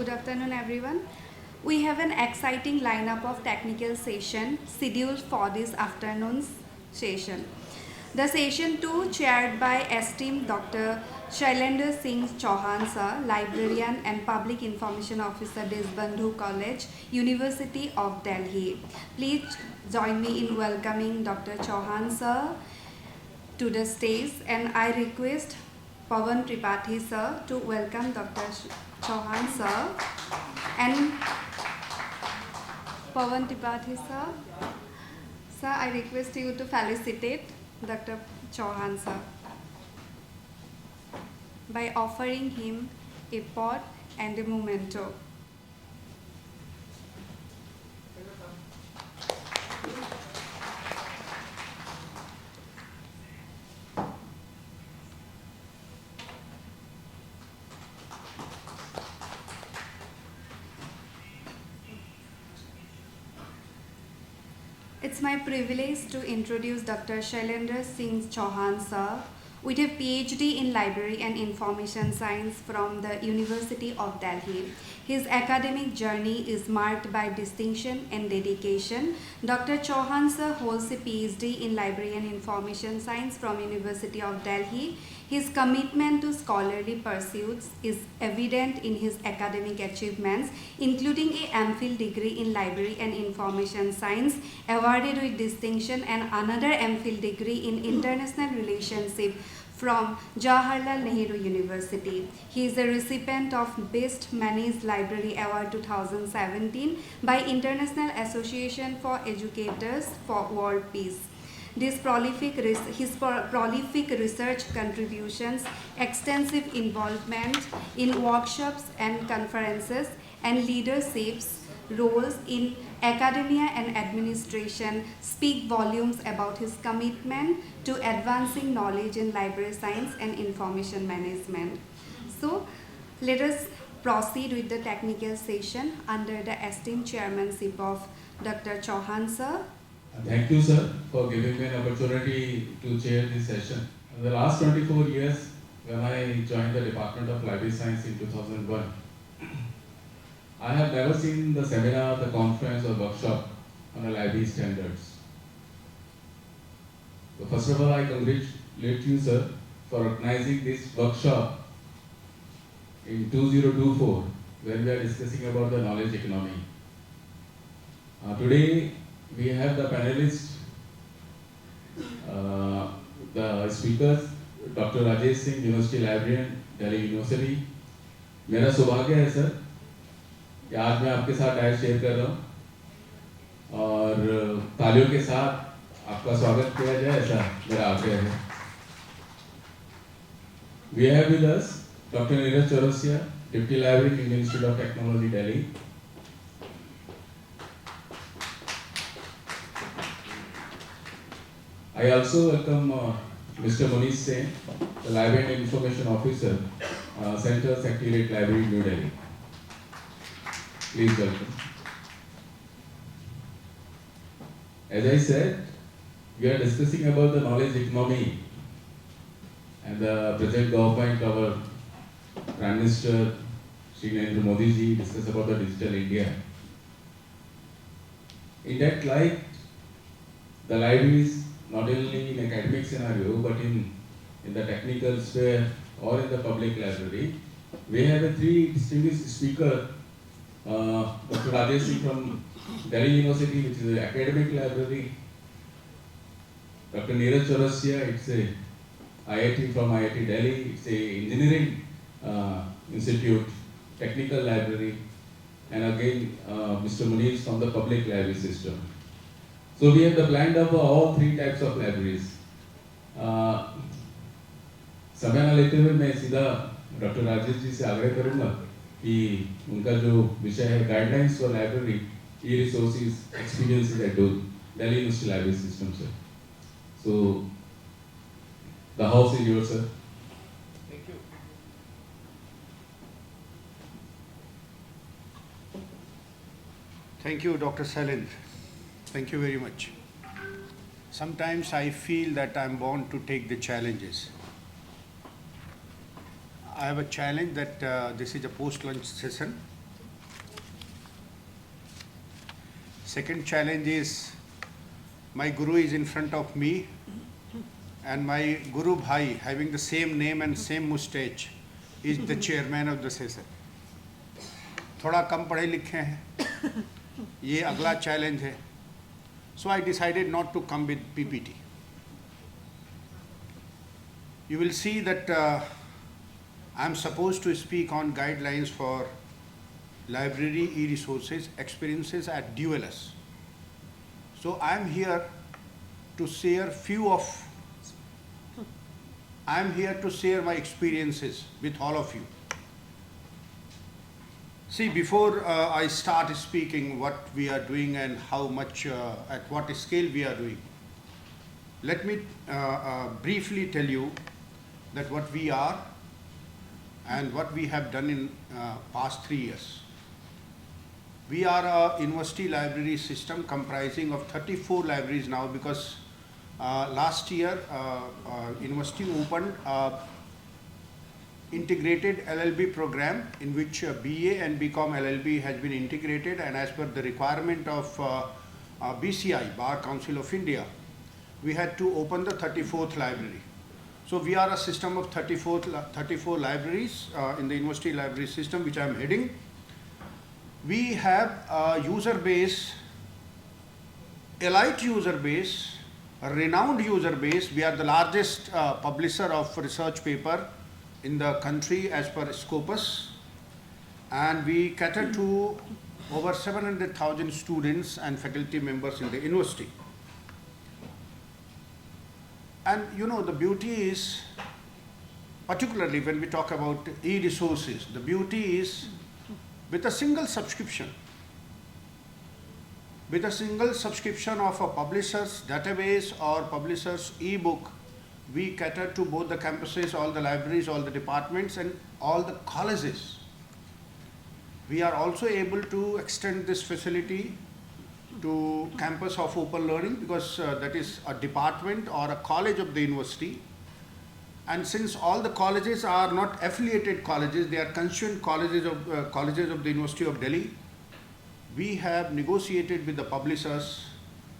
Good afternoon, everyone. We have an exciting lineup of technical session scheduled for this afternoon's session. The session 2, chaired by esteemed Dr. Shailendra Singh Chauhan Sir, Librarian and Public Information Officer, Deshbandhu College, University of Delhi. Please join me in welcoming Dr. Chauhan Sir to the stage, and I request Bhawan Sir to welcome Dr. Chauhan Sir, and Bhawan Sir. Sir, I request you to felicitate Dr. Chauhan Sir by offering him a pot and a memento. It's my privilege to introduce Dr. Shailendra Singh Chauhan Sir, with a PhD in Library and Information Science from the University of Delhi. His academic journey is marked by distinction and dedication. Dr. Chauhan Sir holds a PhD in Library and Information Science from University of Delhi. His commitment to scholarly pursuits is evident in his academic achievements, including a MPhil degree in Library and Information Science, awarded with distinction, and another MPhil degree in International Relationship from Jawaharlal Nehru University. He is a recipient of Best Managed Library Award 2017 by International Association for Educators for World Peace. His prolific research contributions, extensive involvement in workshops and conferences, and leaderships roles in academia and administration speak volumes about his commitment to advancing knowledge in library science and information management. So, let us proceed with the technical session under the esteemed chairmanship of Dr. Chauhan Sir. Thank you, sir, for giving me an opportunity to chair this session. In the last 24 years, when I joined the Department of Library Science in 2001, I have never seen the seminar, the conference or workshop on a library standards. So first of all, I congratulate you, sir, for organizing this workshop in 2024, when we are discussing about the knowledge economy. Today, we have the panelists, the speakers, Dr. Rajesh Singh, University Librarian, Delhi University. मेरा सौभाग्य है sir कि आज मैं आपके साथ diet share कर रहा हूँ और तालियों के साथ आपका स्वागत किया जाए, ऐसा मेरा आग्रह है. We have with us Dr. Neeraj Chaurasia, Deputy Librarian in Ministry of Technology, Delhi. I also welcome Mr. Manish Singh, the Library and Information Officer, Central Secretariat Library, New Delhi. Please welcome. As I said, we are discussing about the knowledge economy, and the present government, our Prime Minister Shri Narendra Modi ji discussed about the digital India. In that light, the libraries, not only in academic scenario, but in the technical sphere or in the public library, we have a three distinguished speaker, Dr. Rajesh Singh from Delhi University, which is an academic library, Dr. Neeraj Chaurasia, it's a IIT from IIT Delhi, it's a engineering institute, technical library, and again Mr. Manish from the public library system. So we have the blend of all three types of libraries. समय न लेते हुए मैं सीधा doctor Rajesh ji से आग्रह करूंगा कि उनका जो विषय है guidelines for library, e resources, experiences at Delhi University library system sir. So the house is yours, sir. Thank you. Thank you, Dr. Shailendra. Thank you very much. Sometimes I feel that I'm born to take the challenges. I have a challenge that this is a post-lunch session Second challenge is my guru is in front of me and my guru bhai having the same name and same mustache is the chairman of the session. थोड़ा कम पढ़े लिखे हैं, ये अगला challenge है. So I decided not to come with PPT. You will see that I am supposed to speak on guidelines for library e-resources experiences at DLS. So I am here to share my experiences with all of you. See, before I start speaking what we are doing and how much, at what scale we are doing, let me briefly tell you that what we are and what we have done in past 3 years. We are a university library system comprising of 34 libraries now, because last year university opened integrated LLB program in which BA and BCom LLB has been integrated, and as per the requirement of BCI, Bar Council of India, we had to open the 34th library. So we are a system of 34 libraries in the university library system, which I am heading. We have a user base, elite user base, a renowned user base. We are the largest publisher of research paper in the country as per Scopus, and we cater to over 700,000 students and faculty members in the university. And you know, the beauty is, particularly when we talk about e-resources, the beauty is with a single subscription of a publisher's database or publisher's e-book, we cater to both the campuses, all the libraries, all the departments, and all the colleges. We are also able to extend this facility to campus of open learning, because that is a department or a college of the university. And since all the colleges are not affiliated colleges, they are constituent colleges of the University of Delhi, we have negotiated with the publishers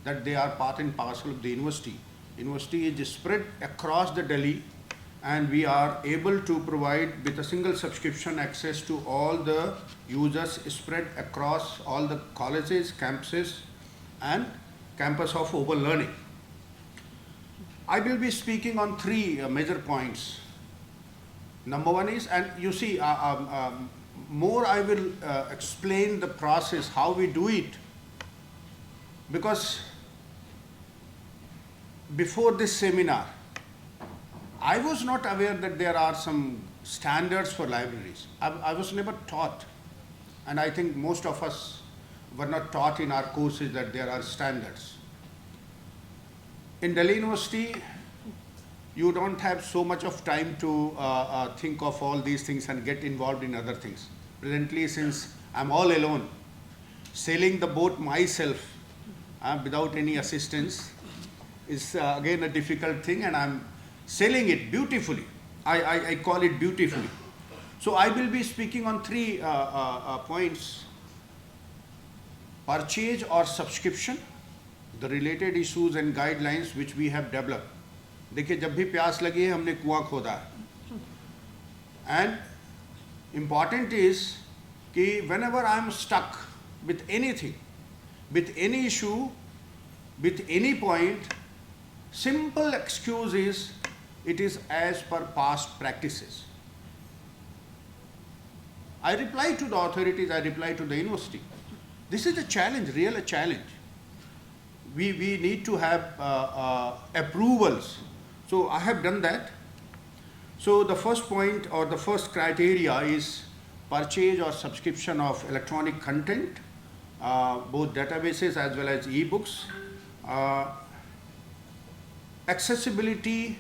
that they are part and parcel of the university. University is spread across the Delhi, and we are able to provide with a single subscription access to all the users spread across all the colleges, campuses, and campus of open learning. I will be speaking on 3 major points. Number one is, and you see, more I will explain the process, how we do it, because before this seminar, I was not aware that there are some standards for libraries. I was never taught, and I think most of us were not taught in our courses that there are standards. In Delhi University, you don't have so much of time to think of all these things and get involved in other things. Presently, since I'm all alone, sailing the boat myself without any assistance is again a difficult thing, and I'm sailing it beautifully. I call it beautifully. So I will be speaking on 3 points: purchase or subscription, the related issues and guidelines which we have developed. देखिए, जब भी प्यास लगी है हमने कुआं खोदा है. And important is कि whenever I am stuck with anything, with any issue, with any point, simple excuse is it is as per past practices. I reply to the authorities, I reply to the university. This is a challenge, real a challenge. We need to have approvals. So I have done that. So the first point or the first criteria is purchase or subscription of electronic content, both databases as well as e-books, accessibility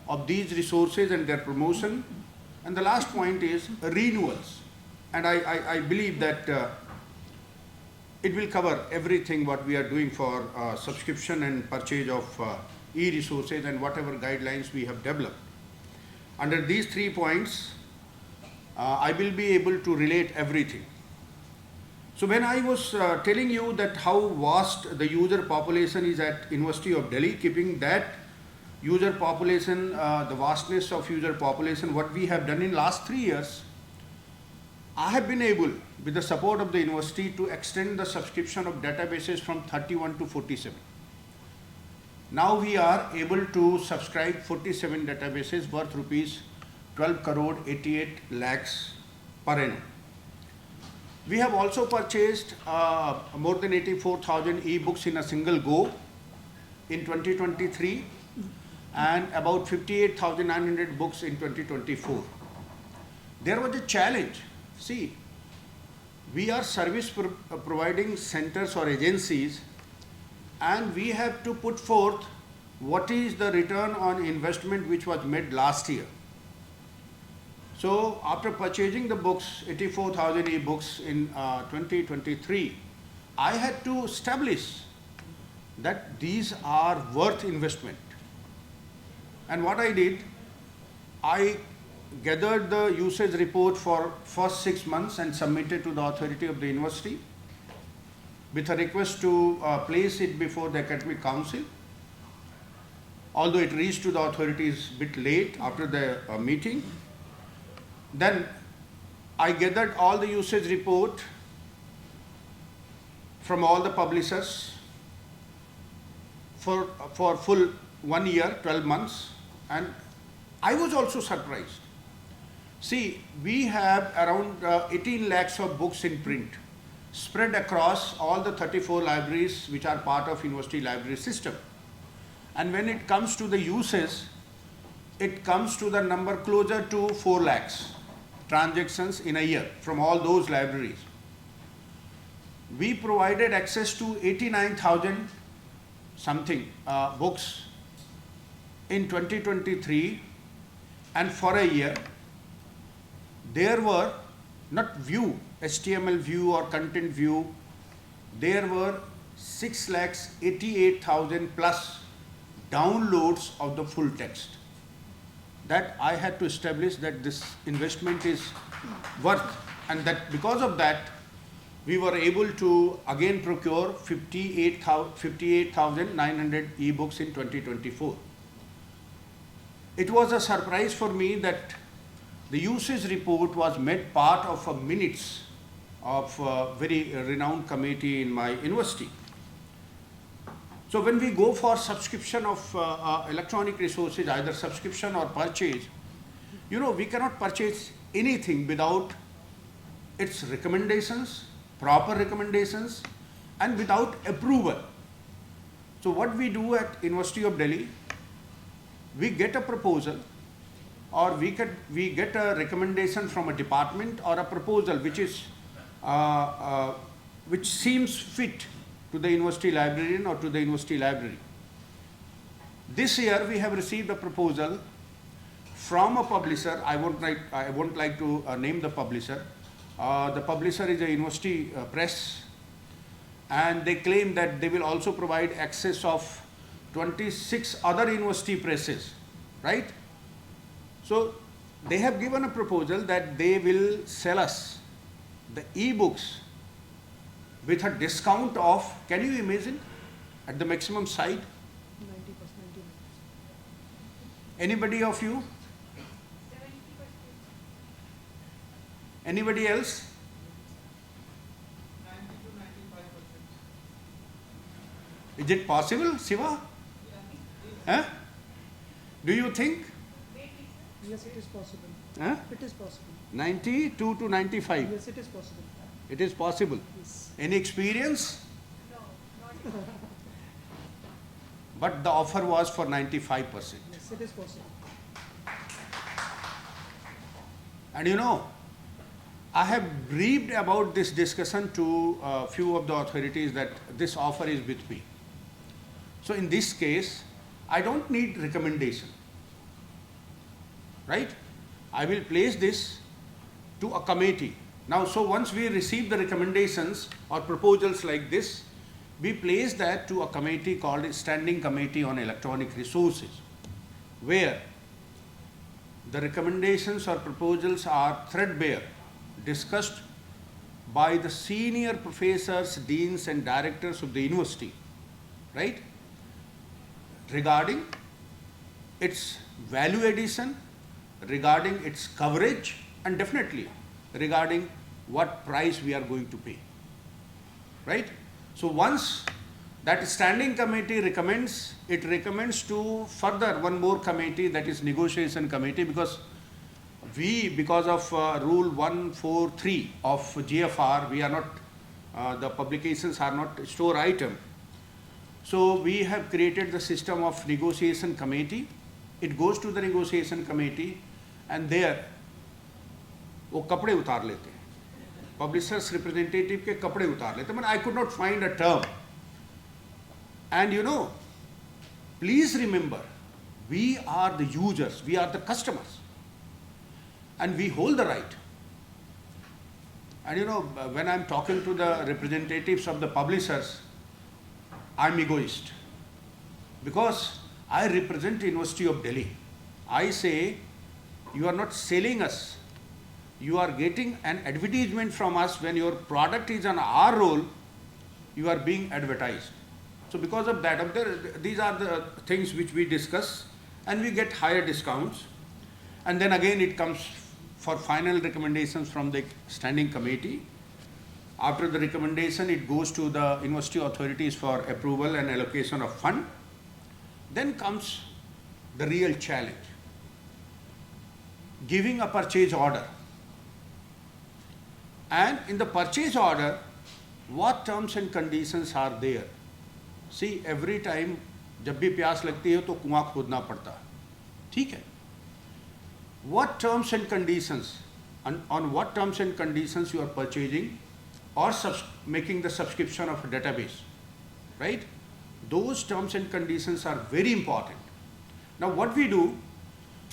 of these resources and their promotion, and the last point is renewals. And I believe that it will cover everything what we are doing for subscription and purchase of e-resources and whatever guidelines we have developed. Under these 3 points, I will be able to relate everything. So when I was telling you that how vast the user population is at University of Delhi, keeping that user population, the vastness of user population, what we have done in last 3 years, I have been able, with the support of the university, to extend the subscription of databases from 31 to 47. Now we are able to subscribe 47 databases worth rupees 12 crore 88 lakhs per annum. We have also purchased more than 84,000 e-books in a single go in 2023 and about 58,900 books in 2024. There was a challenge. See, we are service providing centers or agencies, and we have to put forth what is the return on investment which was made last year. So after purchasing the books, 84,000 e-books in 2023, I had to establish that these are worth investment. And what I did, I gathered the usage report for first 6 months and submitted to the authority of the university with a request to place it before the academic council. Although it reached to the authorities a bit late after the meeting. Then I gathered all the usage report from all the publishers for full 1 year, 12 months, and I was also surprised. See, we have around 18 lakhs of books in print spread across all the 34 libraries which are part of university library system. And when it comes to the uses, it comes to the number closer to 4 lakhs transactions in a year from all those libraries. We provided access to 89,000 something books in 2023, and for a year there were not view, HTML view or content view, there were 6,88,000 plus downloads of the full text. That I had to establish that this investment is worth, and that because of that we were able to again procure 58,900 e-books in 2024. It was a surprise for me that the usage report was made part of a minutes of a very renowned committee in my university. So when we go for subscription of electronic resources, either subscription or purchase, you know, we cannot purchase anything without its recommendations, proper recommendations, and without approval. So what we do at University of Delhi, we get a proposal, or we get a recommendation from a department or a proposal which is which seems fit to the university librarian or to the university library. This year we have received a proposal from a publisher. I won't like to name the publisher. The publisher is a university press, and they claim that they will also provide access of 26 other university presses, right? So they have given a proposal that they will sell us the e-books with a discount of, can you imagine, at the maximum side? 90%. Anybody of you? 70%. Anybody else? 90 to 95%. Is it possible, Siva? Huh? Do you think? Yes, it is possible. Huh? It is possible. 92 to 95. Yes, it is possible. It is possible. Yes. Any experience? No, not But the offer was for 95%. Yes, it is possible. And you know, I have briefed about this discussion to a few of the authorities that this offer is with me. So in this case, I don't need recommendation, right? I will place this to a committee. Now, so once we receive the recommendations or proposals like this, we place that to a committee called a Standing Committee on Electronic Resources, where the recommendations or proposals are threadbare, discussed by the senior professors, deans and directors of the university, right, regarding its value addition, regarding its coverage, and definitely regarding what price we are going to pay, right? So once that standing committee recommends, it recommends to further one more committee, that is negotiation committee, because of rule 143 of GFR, we are not, the publications are not store item. So we have created the system of negotiation committee. It goes to the negotiation committee and there वो कपड़े उतार लेते हैं, publishers representative के कपड़े उतार लेते हैं. But I could not find a term. And you know, please remember, we are the users, we are the customers, and we hold the right. And you know, when I'm talking to the representatives of the publishers, I'm egoist, because I represent the University of Delhi. I say, you are not selling us, you are getting an advertisement from us. When your product is on our roll, you are being advertised. So because of that, these are the things which we discuss, and we get higher discounts. And then again it comes for final recommendations from the standing committee. After the recommendation, it goes to the university authorities for approval and allocation of fund. Then comes the real challenge, giving a purchase order. And in the purchase order, what terms and conditions are there? See, every time जब भी प्यास लगती है तो कुआं खोदना पड़ता है, ठीक है? What terms and conditions, on what terms and conditions you are purchasing or making the subscription of a database, right? Those terms and conditions are very important. Now what we do,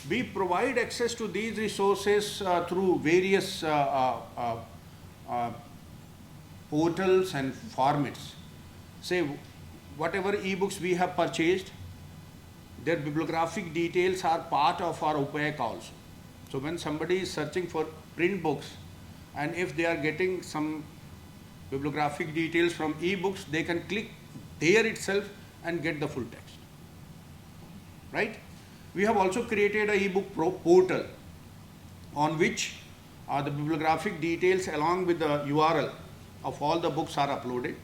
we provide access to these resources through various portals and formats. Say, whatever ebooks we have purchased, their bibliographic details are part of our OPEC also. So when somebody is searching for print books, and if they are getting some bibliographic details from ebooks, they can click there itself and get the full text, right? We have also created a ebook portal on which the bibliographic details along with the URL of all the books are uploaded.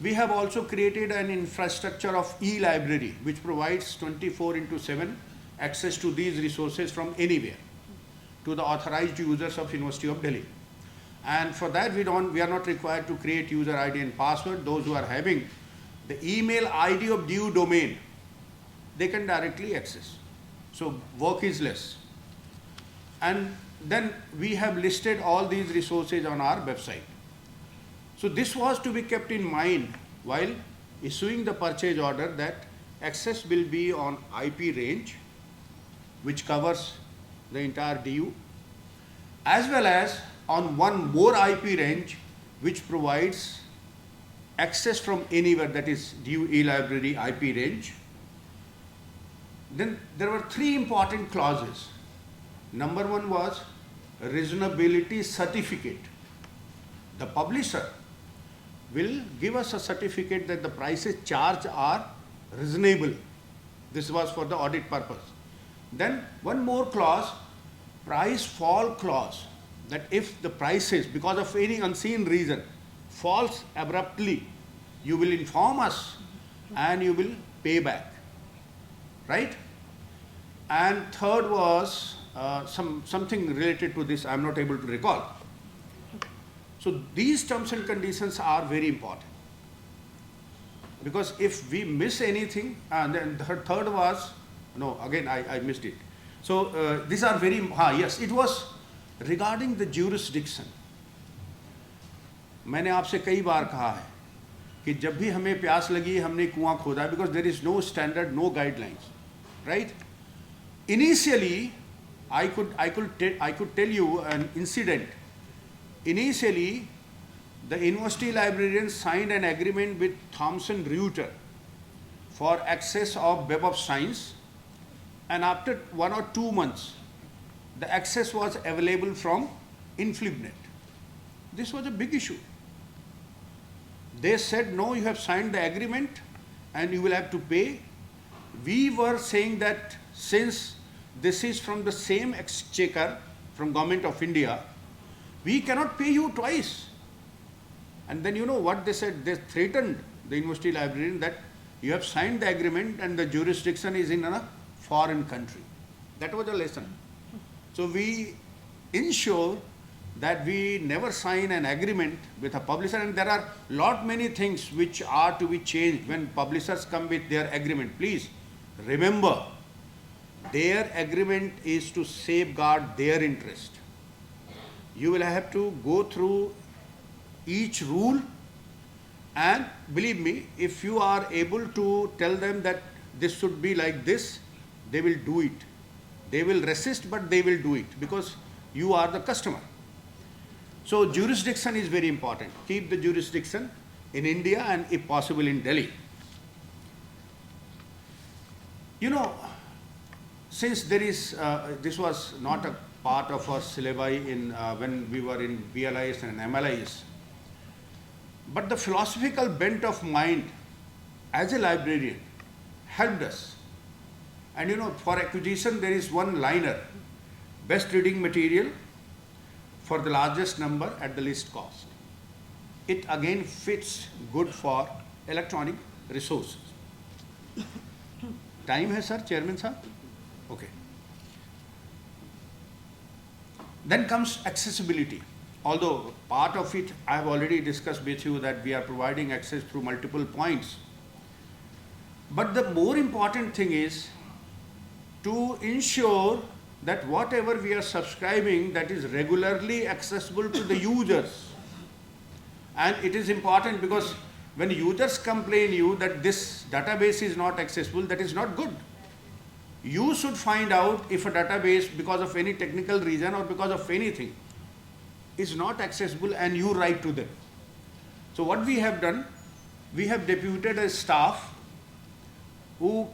We have also created an infrastructure of e-library which provides 24/7 access to these resources from anywhere to the authorized users of University of Delhi. And for that we are not required to create user ID and password. Those who are having the email ID of due domain, they can directly access. So work is less. And then we have listed all these resources on our website. So this was to be kept in mind while issuing the purchase order, that access will be on IP range, which covers the entire DU, as well as on one more IP range which provides access from anywhere, that is DU e-library IP range. Then there were three important clauses. Number one was reasonability certificate. The publisher will give us a certificate that the prices charged are reasonable. This was for the audit purpose. Then one more clause, price fall clause, that if the prices, because of any unseen reason, falls abruptly, you will inform us and you will pay back, right? And third was something related to this, I am not able to recall. So these terms and conditions are very important, because if we miss anything, and then the third was, no, again I missed it. So these are very, yes, it was regarding the jurisdiction. मैंने आपसे कई बार कहा है कि जब भी हमें प्यास लगी हमने कुआं खोदा, because there is no standard, no guidelines, right? Initially, I could tell you an incident. Initially, the university librarians signed an agreement with Thomson Reuters for access of Web of Science, and after 1 or 2 months, the access was available from InflibNet. This was a big issue. They said, no, you have signed the agreement and you will have to pay. We were saying that since this is from the same exchequer, from Government of India, we cannot pay you twice. And then you know what they said? They threatened the university librarian that you have signed the agreement and the jurisdiction is in a foreign country. That was a lesson. So we ensure that we never sign an agreement with a publisher, and there are many things which are to be changed when publishers come with their agreement. Please remember, their agreement is to safeguard their interest. You will have to go through each rule, and believe me, if you are able to tell them that this should be like this, they will do it. They will resist, but they will do it because you are the customer. So jurisdiction is very important. Keep the jurisdiction in India and if possible in Delhi. You know, since there is, this was not a part of our syllabi in, when we were in BLIS and MLIS, but the philosophical bent of mind as a librarian helped us. And you know, for acquisition there is one liner, best reading material for the largest number at the least cost. It again fits good for electronic resources. Time hai sir, Chairman sir? Okay. Then comes accessibility. Although part of it I have already discussed with you that we are providing access through multiple points. But the more important thing is to ensure that whatever we are subscribing, that is regularly accessible to the users. And it is important because when users complain you that this database is not accessible, that is not good. You should find out if a database, because of any technical reason or because of anything, is not accessible, and you write to them. So what we have done, we have deputed a staff who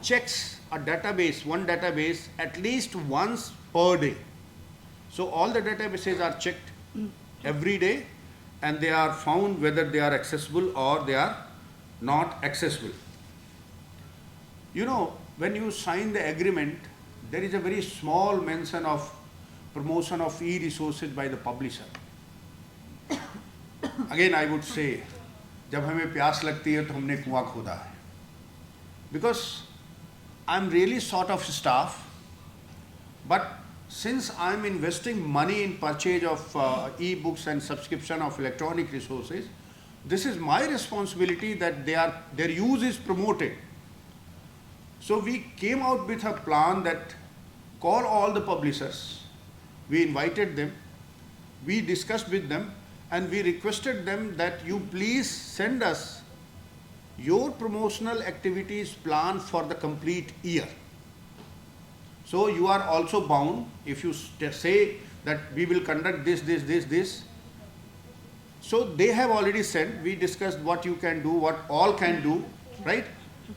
checks a database, one database, at least once per day. So all the databases are checked every day, and they are found whether they are accessible or they are not accessible. You know, when you sign the agreement, there is a very small mention of promotion of e-resources by the publisher. Again, I would say, जब हमें प्यास लगती है तो हमने कुआं खोदा है. Because I'm really sort of staff, but since I'm investing money in purchase of e-books and subscription of electronic resources, this is my responsibility that their use is promoted. So we came out with a plan that call all the publishers. We invited them, we discussed with them, and we requested them that you please send us your promotional activities plan for the complete year. So you are also bound, if you say that we will conduct this. So they have already sent, we discussed what you can do, what all can do, right?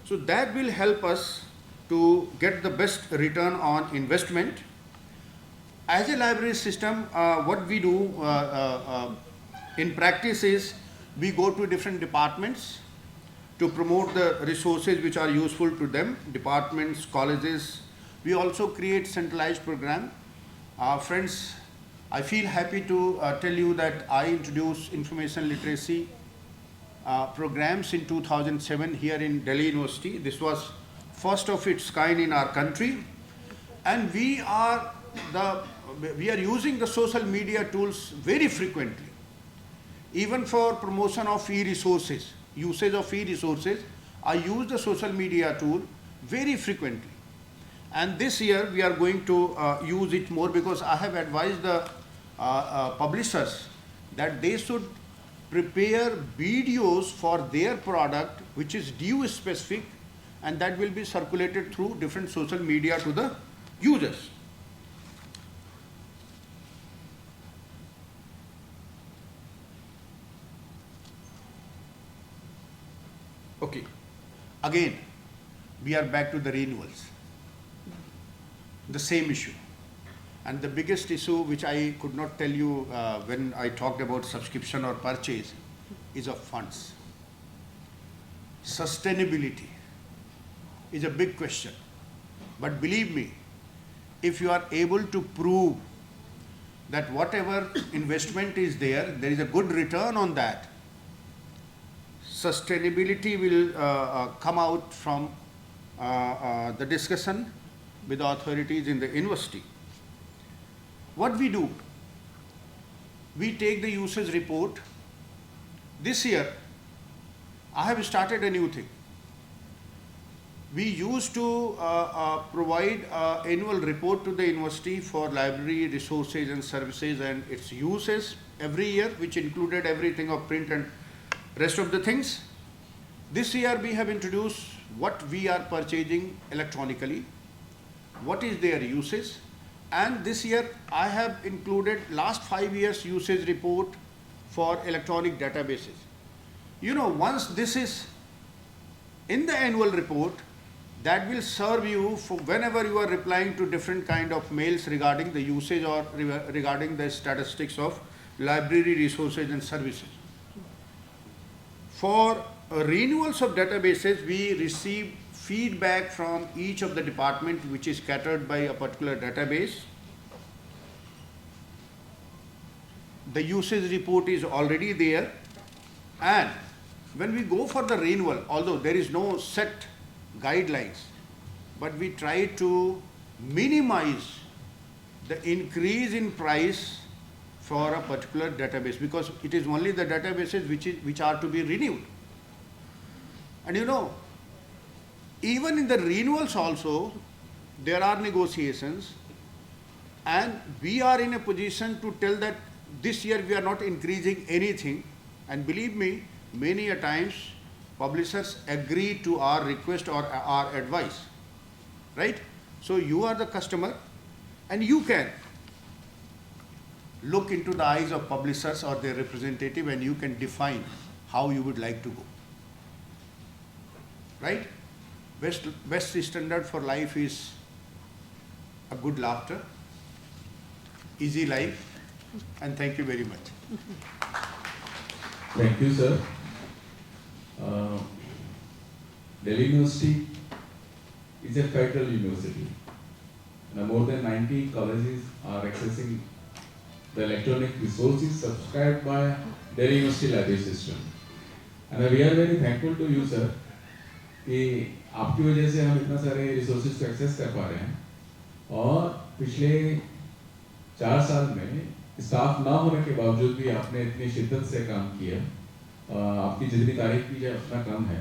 So that will help us to get the best return on investment. As a library system, what we do in practice is we go to different departments to promote the resources which are useful to them, departments, colleges. We also create centralized program. Friends, I feel happy to tell you that I introduced information literacy programs in 2007 here in Delhi University. This was first of its kind in our country, and we are using the social media tools very frequently, even for promotion of e-resources, usage of e-resources. I use the social media tool very frequently, and this year we are going to use it more because I have advised the publishers that they should prepare videos for their product which is due specific, and that will be circulated through different social media to the users. Okay, again we are back to the renewals, the same issue. And the biggest issue which I could not tell you when I talked about subscription or purchase is of funds. Sustainability is a big question. But believe me, if you are able to prove that whatever investment is there, there is a good return on that, sustainability will come out from the discussion with the authorities in the university. What we do, we take the usage report. This year, I have started a new thing. We used to provide an annual report to the university for library resources and services and its uses every year, which included everything of print and rest of the things. This year we have introduced what we are purchasing electronically, what is their usage, and this year I have included last 5 years usage report for electronic databases. You know, once this is in the annual report, that will serve you for whenever you are replying to different kind of mails regarding the usage or regarding the statistics of library resources and services. For renewals of databases, we receive feedback from each of the department which is catered by a particular database. The usage report is already there, and when we go for the renewal, although there is no set guidelines, but we try to minimize the increase in price for a particular database, because it is only the databases which are to be renewed. And you know, even in the renewals also, there are negotiations, and we are in a position to tell that this year we are not increasing anything, and believe me, many a times publishers agree to our request or our advice, right? So you are the customer, and you can look into the eyes of publishers or their representative, and you can define how you would like to go, right? Best standard for life is a good laughter, easy life, and thank you very much. Thank you, sir. Delhi University is a federal university. Now, more than 90 colleges are accessing the electronic resources subscribed by Delhi University library system. And we are very thankful to you, sir, कि आपकी वजह से हम इतना सारे resources को access कर पा रहे हैं, और पिछले 4 साल में स्टाफ ना होने के बावजूद भी आपने इतनी शिद्दत से काम किया. आपकी जितनी तारीफ की जाए उतना कम है.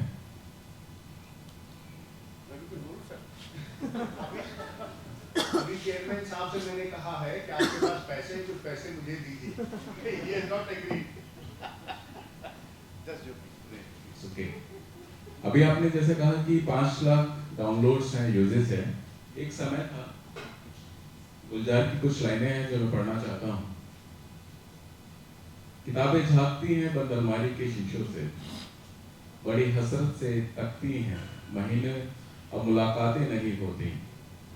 अभी चेयरमैन साहब से मैंने कहा है कि आपके पास पैसे, कुछ पैसे मुझे दीजिए. He has not agreed. Just joking. Okay. अभी आपने जैसे कहा कि 5 लाख डाउनलोड्स हैं, यूजेस हैं. एक समय था, गुलजार की कुछ लाइनें हैं जो मैं पढ़ना चाहता हूँ. किताबें झांकती हैं बंद अलमारी के शीशों से, बड़ी हसरत से तकती हैं महीने, अब मुलाकातें नहीं होती.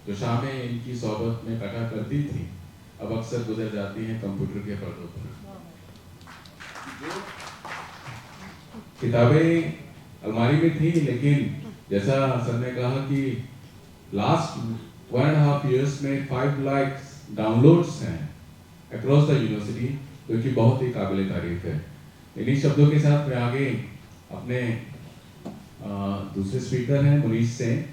जो शामें इनकी सोहबत में कटा करती थी, अब अक्सर गुजर जाती हैं कंप्यूटर के पर्दों पर. किताबें अलमारी में थी, लेकिन जैसा सर ने कहा कि लास्ट 1.5 years में 5 लाख डाउनलोड्स हैं अक्रॉस द यूनिवर्सिटी, जो कि बहुत ही काबिल तारीफ है. इन्हीं शब्दों के साथ मैं आगे अपने दूसरे स्पीकर हैं मनीष सिंह.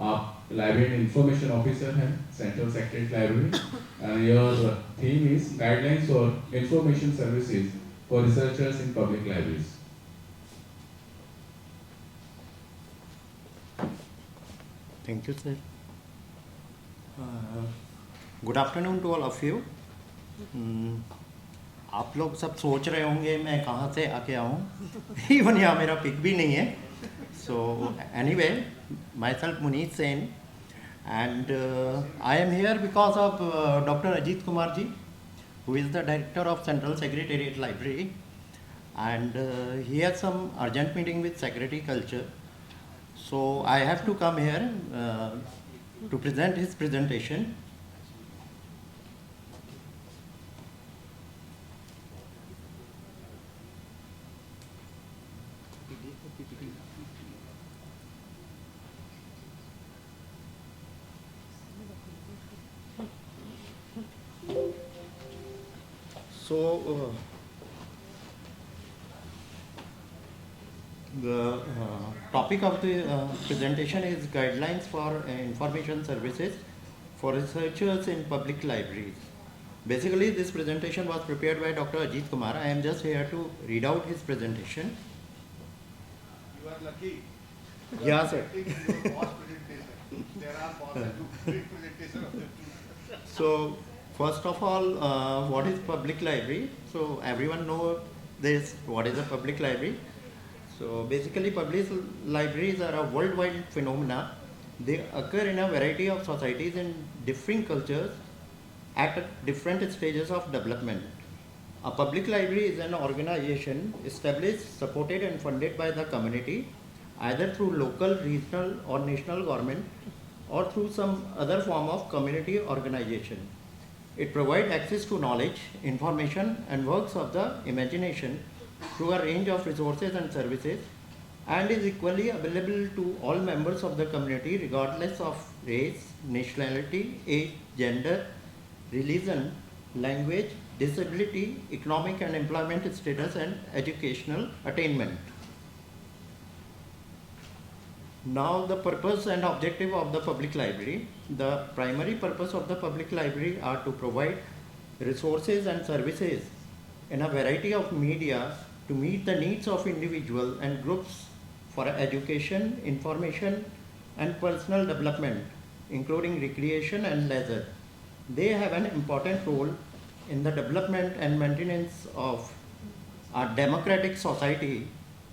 आप लाइब्रेरी इंफॉर्मेशन ऑफिसर हैं, central secretary library, and your theme is guidelines for information services for researchers in public libraries. Thank you, sir. Good afternoon to all of you. आप लोग सब सोच रहे होंगे मैं कहाँ से आके आऊँ. इवन यहाँ मेरा पिक भी नहीं है. So anyway, myself Munish Sen, and I am here because of Dr. Ajit Kumar ji, who is the director of Central Secretariat Library, and he has some urgent meeting with Secretary Culture. So I have to come here to present his presentation. So, the topic of the presentation is guidelines for information services for researchers in public libraries. Basically, this presentation was prepared by Dr. Ajit Kumar. I am just here to read out his presentation. You are lucky. Yeah, sir. There are bosses who do presentation of the two. So, first of all, what is public library? So, everyone know this, what is a public library? So, basically public libraries are a worldwide phenomena. They occur in a variety of societies in different cultures at different stages of development. A public library is an organization established, supported and funded by the community, either through local, regional or national government or through some other form of community organization. It provides access to knowledge, information and works of the imagination through a range of resources and services, and is equally available to all members of the community regardless of race, nationality, age, gender, religion, language, disability, economic and employment status and educational attainment. Now, the purpose and objective of the public library. The primary purpose of the public library are to provide resources and services in a variety of media to meet the needs of individuals and groups for education, information and personal development, including recreation and leisure. They have an important role in the development and maintenance of a democratic society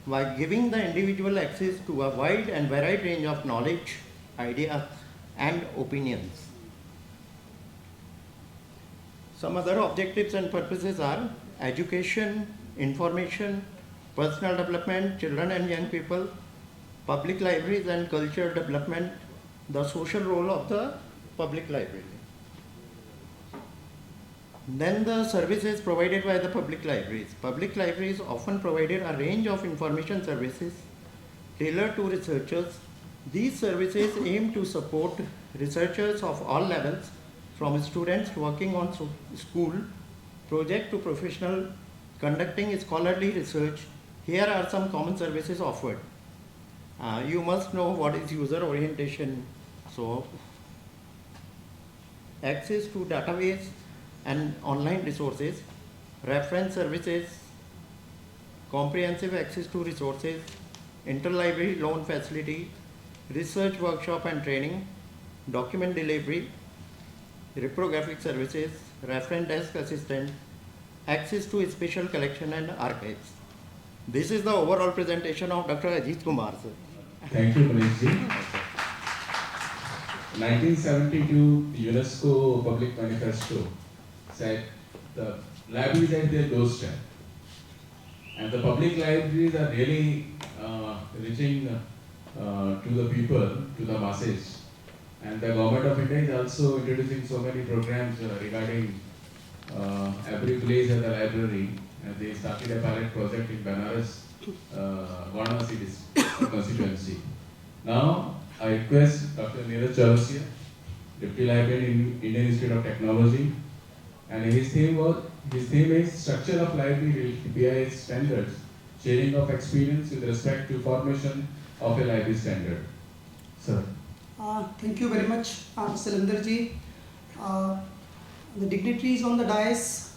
by giving the individual access to a wide and varied range of knowledge, ideas and opinions. Some other objectives and purposes are education, information, personal development, children and young people, public libraries and cultural development, the social role of the public library. Then the services provided by the public libraries. Public libraries often provided a range of information services tailored to researchers. These services aim to support researchers of all levels, from students working on school project to professional conducting scholarly research. Here are some common services offered. You must know what is user orientation. So, access to database and online resources, reference services, comprehensive access to resources, interlibrary loan facility, research workshop and training, document delivery, reprographic services, reference desk assistant, access to special collection and archives. This is the overall presentation of Dr. Ajit Kumar, sir. Thank you, Manish. 1972 UNESCO Public Manifesto said the libraries at their doorstep, and the public libraries are really reaching to the people, to the masses. And the government of India is also introducing so many programs regarding every place at the library. And they started a pilot project in Banaras, Varanasi constituency. Now, I request Dr. Neeraj Chaurasia, Deputy Librarian in Indian Institute of Technology, and his theme is Structure of Library BIS Standards, Sharing of Experience with Respect to Formation of a Library Standard. Sir. Thank you very much, Salinder ji. The dignitaries on the dais,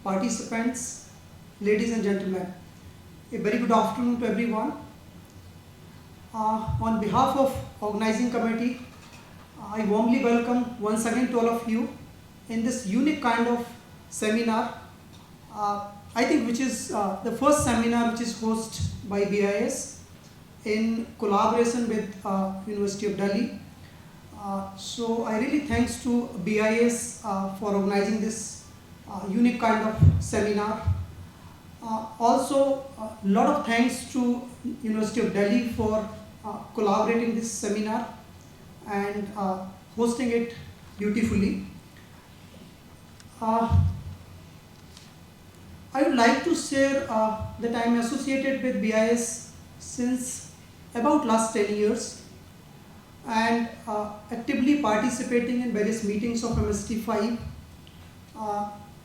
participants, ladies and gentlemen, a very good afternoon to everyone. On behalf of Organizing Committee, I warmly welcome once again to all of you in this unique kind of seminar. I think which is the first seminar which is hosted by BIS in collaboration with University of Delhi. So I really thanks to BIS for organizing this unique kind of seminar. Also, a lot of thanks to University of Delhi for collaborating this seminar and hosting it beautifully. I would like to share that I am associated with BIS since about last 10 years and actively participating in various meetings of MST5.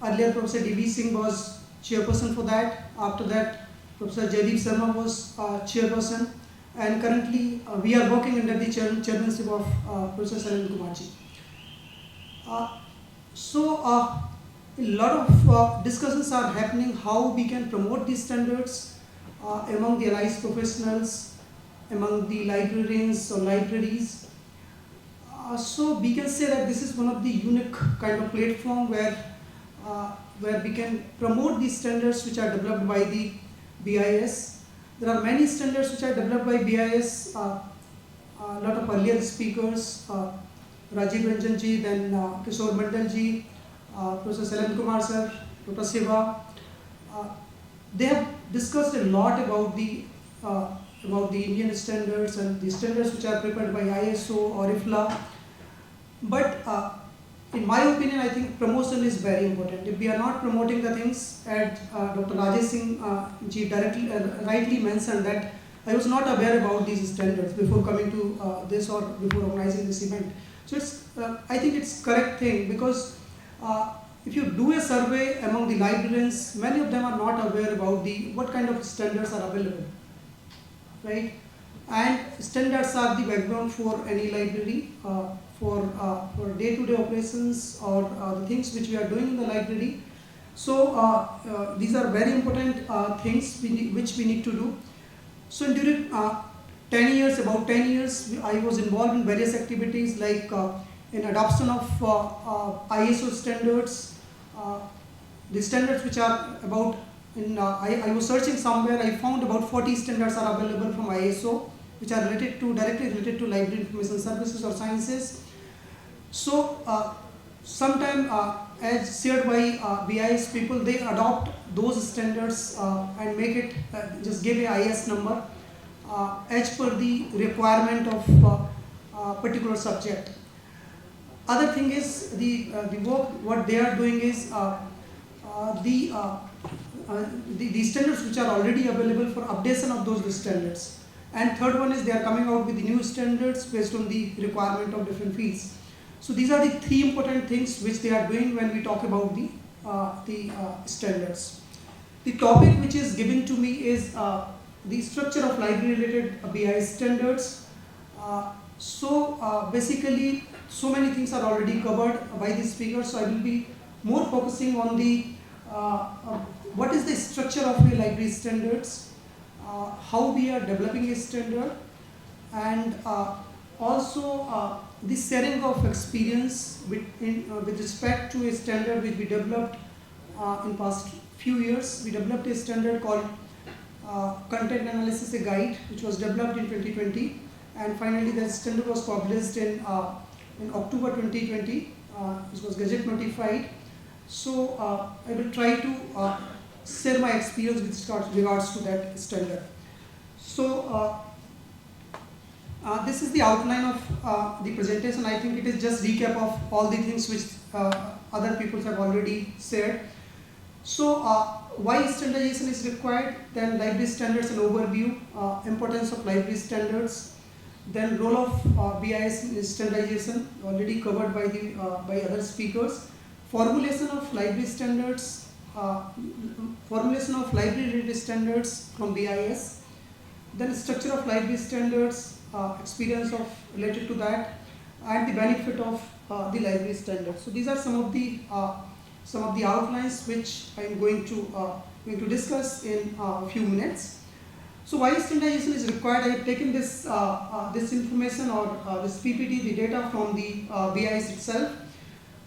Earlier, Professor D.B. Singh was chairperson for that. After that, Professor Jaideep Sharma was chairperson. And currently, we are working under the chairmanship of Professor Saran Kumarji. A lot of discussions are happening how we can promote these standards among the allied professionals, among the librarians or libraries. So we can say that this is one of the unique kind of platform where we can promote these standards which are developed by the BIS. There are many standards which are developed by BIS. A lot of earlier speakers, Rajesh Ranjan ji, then Kishor Mandal ji, Professor Salan Kumar sir, Dr. Siva, they have discussed a lot about the Indian standards and the standards which are prepared by ISO or IFLA. But in my opinion, I think promotion is very important. If we are not promoting the things, as Dr. Rajesh Singh ji rightly mentioned that I was not aware about these standards before coming to this or before organizing this event. So I think it's correct thing, because if you do a survey among the librarians, many of them are not aware about what kind of standards are available, right? And standards are the background for any library, for day-to-day operations or the things which we are doing in the library. So these are very important things which we need to do. So during about 10 years, I was involved in various activities like in adoption of ISO standards, the standards which are about, I was searching somewhere, I found about 40 standards are available from ISO, which are directly related to library information services or sciences. So sometime as shared by BIS people, they adopt those standards and make it, just give a IS number as per the requirement of particular subject. Other thing is the work, what they are doing is the standards which are already available for updation of those standards. And third one is they are coming out with the new standards based on the requirement of different fields. So these are the three important things which they are doing when we talk about the standards. The topic which is given to me is the structure of library related BIS standards. Basically, so many things are already covered by the speaker, so I will be more focusing on the what is the structure of a library standards, how we are developing a standard, and also the sharing of experience with respect to a standard which we developed in past few years. We developed a standard called Content Analysis a Guide, which was developed in 2020, and finally the standard was published in October 2020. It was Gazette notified. So I will try to share my experience with regards to that standard. So this is the outline of the presentation. I think it is just recap of all the things which other people have already said. So why standardization is required, then library standards and overview, importance of library standards, then role of BIS in standardization, already covered by other speakers, formulation of library standards, formulation of library related standards from BIS, then structure of library standards, experience of related to that, and the benefit of the library standards. So these are some of the outlines which I am going to discuss in a few minutes. So why standardization is required? I have taken this information or this PPT, the data from the BIS itself.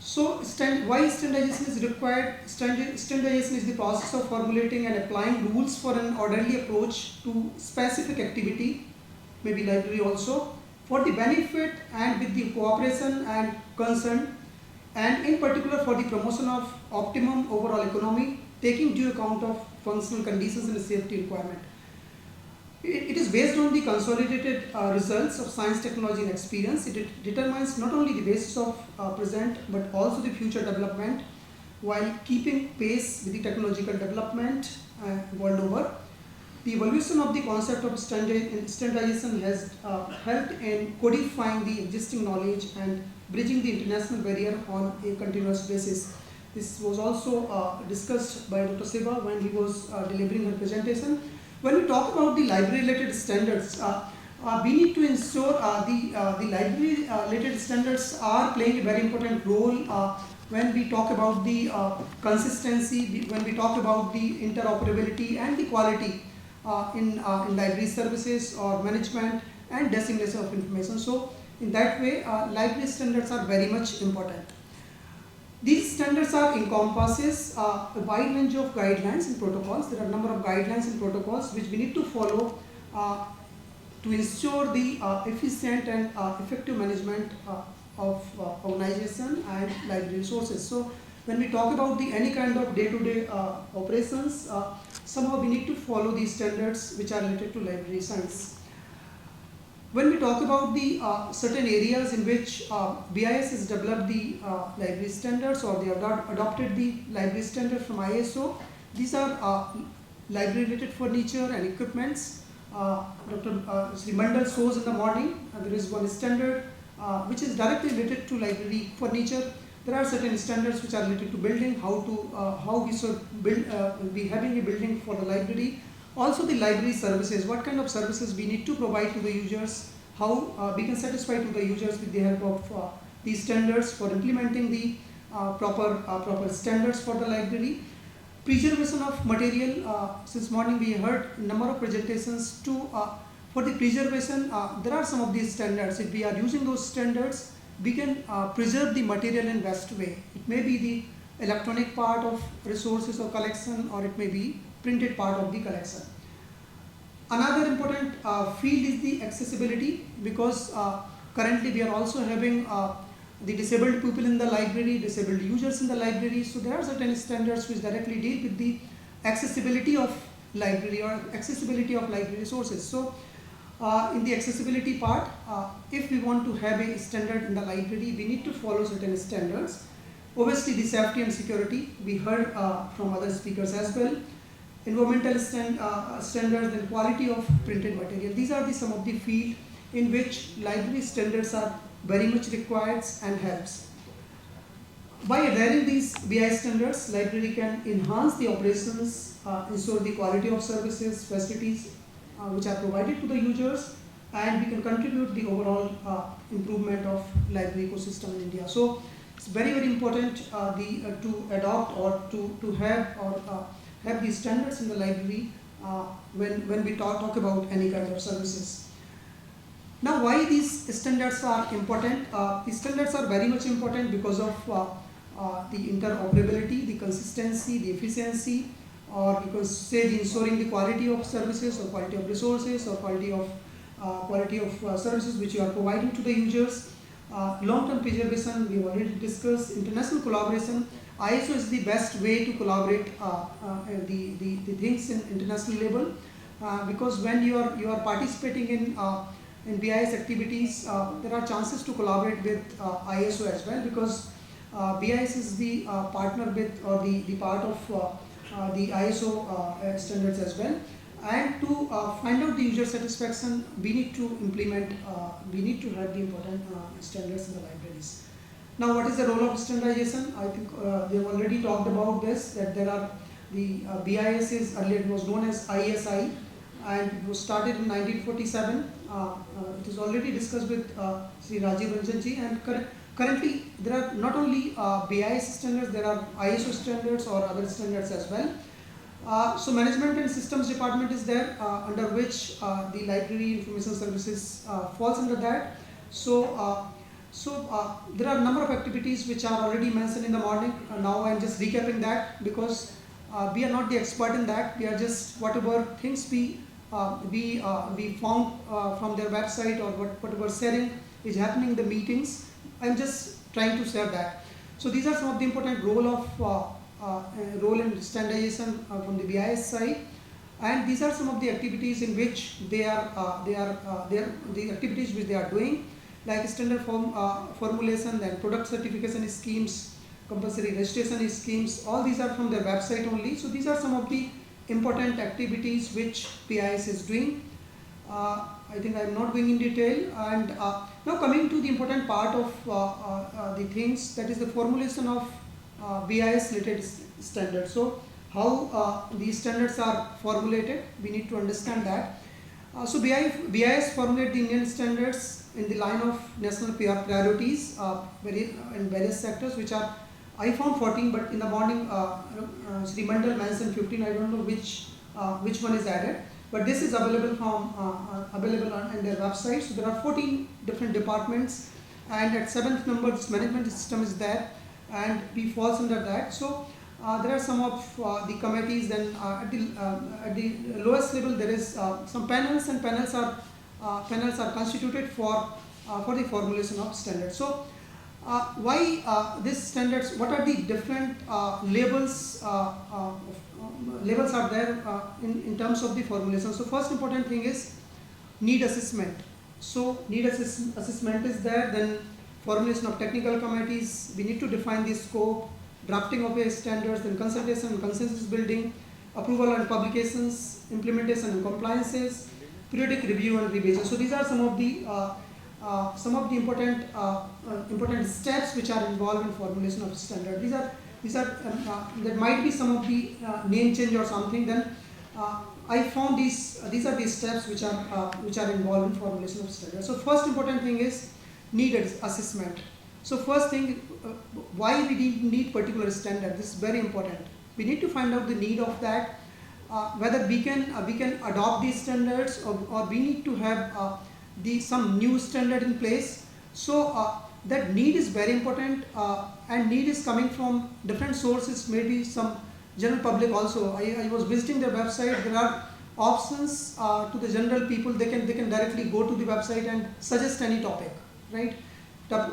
So why standardization is required? Standardization is the process of formulating and applying rules for an orderly approach to specific activity, maybe library also, for the benefit and with the cooperation and concern, and in particular for the promotion of optimum overall economy, taking due account of functional conditions and safety requirement. It is based on the consolidated results of science, technology and experience. It determines not only the basis of present but also the future development, while keeping pace with the technological development world over. The evolution of the concept of standardization has helped in codifying the existing knowledge and bridging the international barrier on a continuous basis. This was also discussed by Dr. Siva when he was delivering her presentation. When we talk about the library-related standards, we need to ensure the library-related standards are playing a very important role when we talk about the consistency, when we talk about the interoperability and the quality in library services or management and dissemination of information. So in that way, library standards are very much important. These standards are encompasses a wide range of guidelines and protocols. There are a number of guidelines and protocols which we need to follow to ensure the efficient and effective management of organization and library resources. So when we talk about the any kind of day-to-day operations, somehow we need to follow these standards which are related to library science. When we talk about the certain areas in which BIS has developed the library standards, or they have adopted the library standard from ISO, these are library related furniture and equipments. Dr. Shri Mandal shows in the morning, there is one standard which is directly related to library furniture. There are certain standards which are related to building, how we should build, be having a building for the library. Also the library services, what kind of services we need to provide to the users, how we can satisfy to the users with the help of these standards for implementing the proper standards for the library. Preservation of material, since morning we heard a number of presentations for the preservation. There are some of these standards. If we are using those standards, we can preserve the material in best way. It may be the electronic part of resources or collection, or it may be printed part of the collection. Another important field is the accessibility, because currently we are also having the disabled people in the library, disabled users in the library. So there are certain standards which directly deal with the accessibility of library or accessibility of library resources. So in the accessibility part, if we want to have a standard in the library, we need to follow certain standards. Obviously the safety and security, we heard from other speakers as well. Environmental standards and quality of printed material. These are some of the field in which library standards are very much required and helps. By adhering these BI standards, library can enhance the operations, ensure the quality of services, facilities which are provided to the users, and we can contribute the overall improvement of library ecosystem in India. So it's very important to adopt or to have these standards in the library when we talk about any kind of services. Now, why these standards are important? These standards are very much important because of the interoperability, the consistency, the efficiency, or because say the ensuring the quality of services or quality of resources or quality of services which you are providing to the users. Long-term preservation, we have already discussed. International collaboration. ISO is the best way to collaborate the things in international level, because when you are participating in BIS activities, there are chances to collaborate with ISO as well, because BIS is the partner with or the part of the ISO standards as well. And to find out the user satisfaction, we need to implement, we need to have the important standards in the libraries. Now, what is the role of standardization? I think they have already talked about this, that there are the BIS is earlier it was known as ISI, and it was started in 1947. It is already discussed with Shri Rajesh ji, and currently there are not only BIS standards, there are ISO standards or other standards as well. So management and systems department is there, under which the library information services falls under that. So there are a number of activities which are already mentioned in the morning. Now I am just recapping that, because we are not the expert in that. We are just whatever things we found from their website, or whatever sharing is happening in the meetings. I am just trying to share that. So these are some of the important role in standardization from the BIS side, and these are some of the activities in which the activities which they are doing, like standard formulation, then product certification schemes, compulsory registration schemes. All these are from their website only. So these are some of the important activities which BIS is doing. I think I am not going in detail. And now coming to the important part of the things, that is the formulation of BIS related standards. So how these standards are formulated, we need to understand that. So BIS formulate the Indian standards in the line of national priorities in various sectors, which are, I found 14, but in the morning Shri Mandal mentioned 15. I don't know which one is added, but this is available available on their website. So there are 14 different departments, and at 7th number this management system is there, and we falls under that. So there are some of the committees. Then at the lowest level there is some panels, and panels are constituted for the formulation of standards. So why these standards? What are the different labels are there in terms of the formulation? So first important thing is need assessment. So need assessment is there. Then formulation of technical committees. We need to define the scope, drafting of a standards, then consultation and consensus building, approval and publications, implementation and compliances, periodic review and revision. So these are some of the important steps which are involved in formulation of standard. These are there might be some of the name change or something. Then I found these are the steps which are involved in formulation of standard. So first important thing is need assessment. So first thing, why we need particular standard? This is very important. We need to find out the need of that, whether we can adopt these standards, or we need to have some new standard in place. So that need is very important, and need is coming from different sources, maybe some general public also. I was visiting their website. There are options to the general people. They can directly go to the website and suggest any topic, right?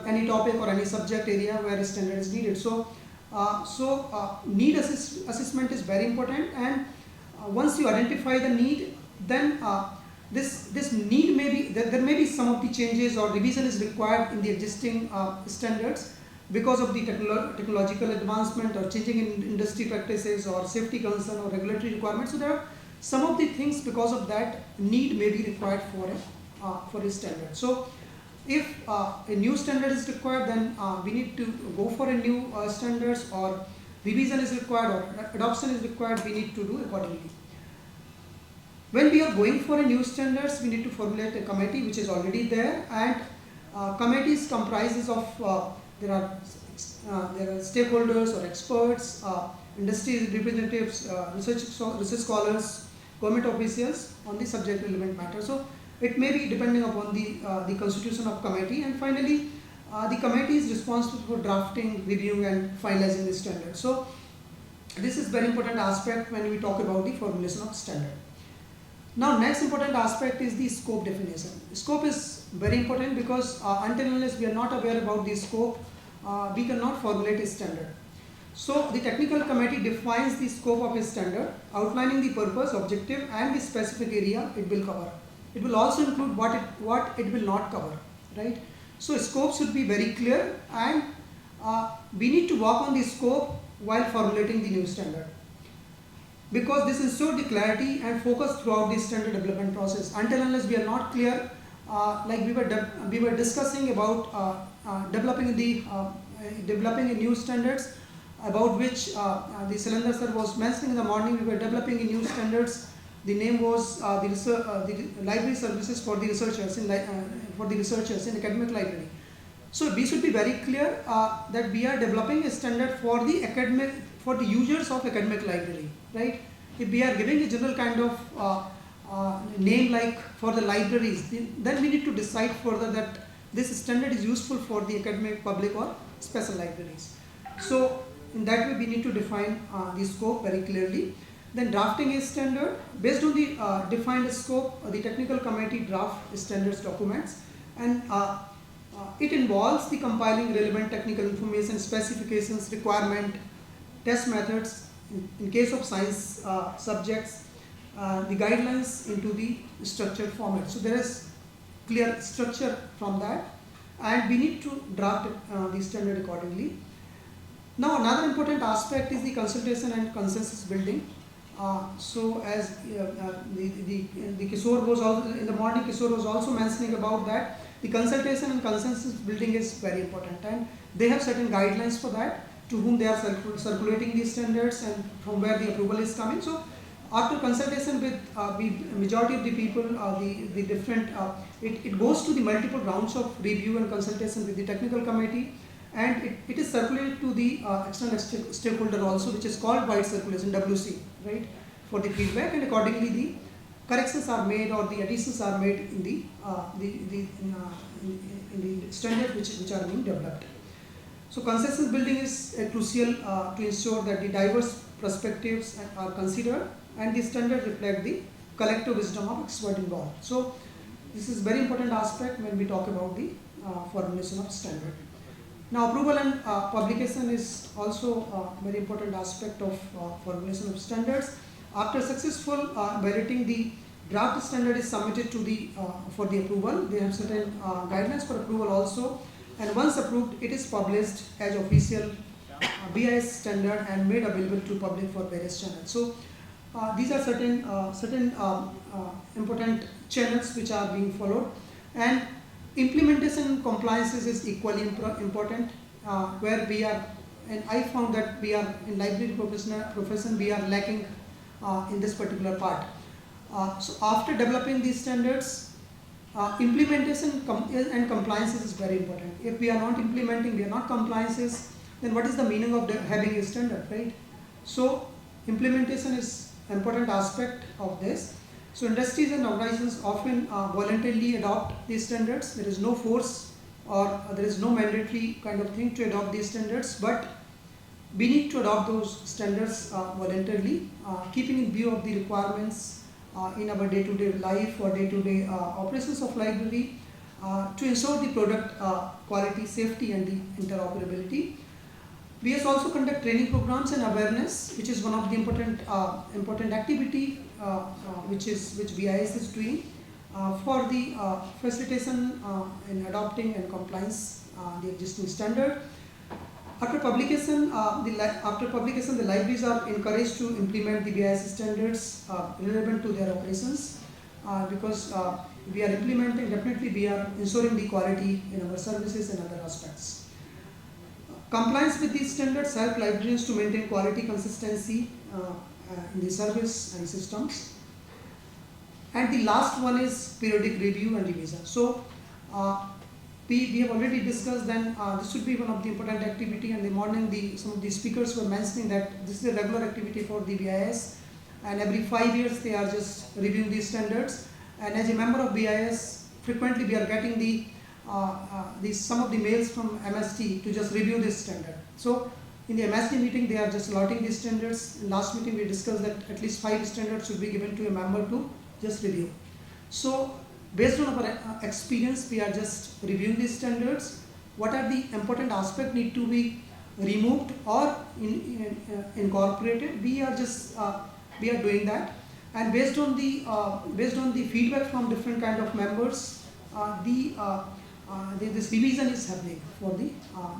Any topic or any subject area where a standard is needed. So need assessment is very important, and once you identify the need, then this need may be, there may be some of the changes or revision is required in the existing standards because of the technological advancement or changing in industry practices or safety concern or regulatory requirements. So there are some of the things, because of that need may be required for a standard. So if a new standard is required, then we need to go for a new standards, or revision is required or adoption is required, we need to do accordingly. When we are going for a new standards, we need to formulate a committee which is already there, and committees comprises of there are stakeholders or experts, industry representatives, research scholars, government officials on the subject relevant matter. So it may be depending upon the constitution of committee, and finally the committee is responsible for drafting, reviewing and finalizing the standard. So this is very important aspect when we talk about the formulation of standard. Now next important aspect is the scope definition. Scope is very important because until unless we are not aware about the scope, we cannot formulate a standard. So the technical committee defines the scope of a standard, outlining the purpose, objective and the specific area it will cover. It will also include what it will not cover, right? So scope should be very clear, and we need to work on the scope while formulating the new standard, because this ensures the clarity and focus throughout the standard development process. Until unless we are not clear, like we were discussing about developing a new standards, about which the Cylinder sir was mentioning in the morning. We were developing a new standards. The name was the library services for the researchers in academic library. So we should be very clear that we are developing a standard for the users of academic library, right? If we are giving a general kind of name like for the libraries, then we need to decide further that this standard is useful for the academic, public or special libraries. So in that way we need to define the scope very clearly. Then drafting a standard. Based on the defined scope, the technical committee draft standards documents, and it involves the compiling relevant technical information, specifications, requirement, test methods, in case of science subjects, the guidelines into the structured format. So there is clear structure from that, and we need to draft the standard accordingly. Now another important aspect is the consultation and consensus building. So as the Kishor was also in the morning, Kishor was also mentioning about that. The consultation and consensus building is very important, and they have certain guidelines for that. to whom they are circulating these standards and from where the approval is coming. So after consultation with the majority of the people, the different, it goes to the multiple rounds of review and consultation with the technical committee, and it is circulated to the external stakeholder also, which is called wide circulation, WC, right, for the feedback, and accordingly the corrections are made or the additions are made in the standards which are being developed. So consensus building is crucial to ensure that the diverse perspectives are considered and the standards reflect the collective wisdom of experts involved. So this is very important aspect when we talk about the formulation of standard. Now approval and publication is also a very important aspect of formulation of standards. After successful balloting, the draft standard is submitted to the for the approval. They have certain guidelines for approval also, and once approved, it is published as official BIS standard and made available to public for various channels. So these are certain important channels which are being followed, and implementation and compliances is equally important, where we are, and I found that we are in library profession we are lacking in this particular part. So after developing these standards, implementation and compliances is very important. If we are not implementing, we are not compliances, then what is the meaning of having a standard, right? So implementation is important aspect of this. So industries and organizations often voluntarily adopt these standards. There is no force or there is no mandatory kind of thing to adopt these standards, but we need to adopt those standards voluntarily, keeping in view of the requirements in our day-to-day life or day-to-day operations of library to ensure the product quality, safety and the interoperability. We also conduct training programs and awareness, which is one of the important activity which BIS is doing for the facilitation in adopting and compliance the existing standard. After publication, the libraries are encouraged to implement the BIS standards relevant to their operations, because we are implementing, definitely we are ensuring the quality in our services and other aspects. Compliance with these standards help librarians to maintain quality consistency in the service and systems. And the last one is periodic review and revision. So we have already discussed, then this should be one of the important activity. And in the morning some of the speakers were mentioning that this is a regular activity for the BIS, and every 5 years they are just reviewing these standards. And as a member of BIS, frequently we are getting some of the mails from MST to just review this standard. So in the MST meeting, they are just allotting these standards. In last meeting, we discussed that at least 5 standards should be given to a member to just review. So based on our experience, we are just reviewing these standards. What are the important aspects need to be removed or incorporated? We are doing that, and based on the feedback from different kind of members, this revision is happening for the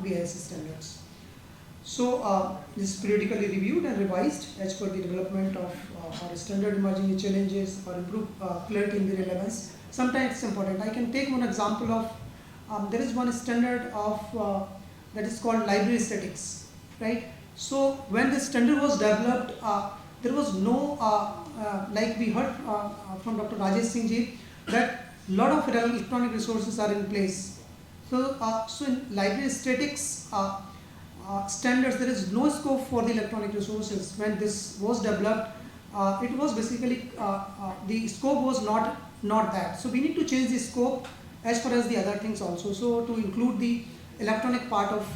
BIS standards. So this is periodically reviewed and revised as per the development of our standard emerging challenges or improve clarity in the relevance. Sometimes it's important. I can take one example of, there is one standard of that is called library aesthetics, right? So when this standard was developed, there was no, like we heard from Dr. Rajesh Singh that lot of electronic resources are in place. So, so in library aesthetics standards, there is no scope for the electronic resources. When this was developed, it was basically the scope was not that. So we need to change the scope as far as the other things also. So to include the electronic part of